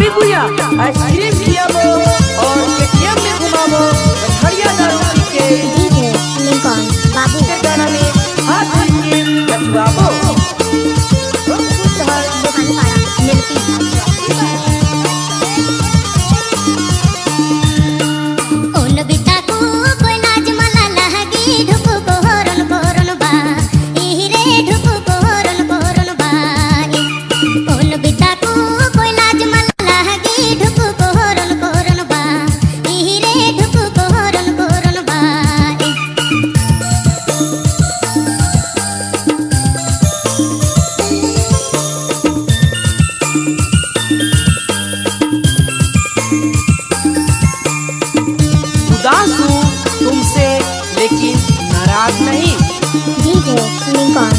भाभी भैया आइसक्रीम खियाबो और केटीएम में घुमाबो बढ़िया दारू पी के डीजे लिंकन बाबू के गाना में हाथ के नचवाबो दुकान पाड़ा मिलती ओन बिता को कोई नाच मला लहगी ढुकु कोरन कोरन बा ई रे ढुकु कोरन कोरन बा ओन बिता को कोई नाच मला लहगी ढुकु कोरन कोरन बा ई रे ढुकु कोरन कोरन बा उदास हूँ तुमसे लेकिन नाराज नहीं। DJ Lincoln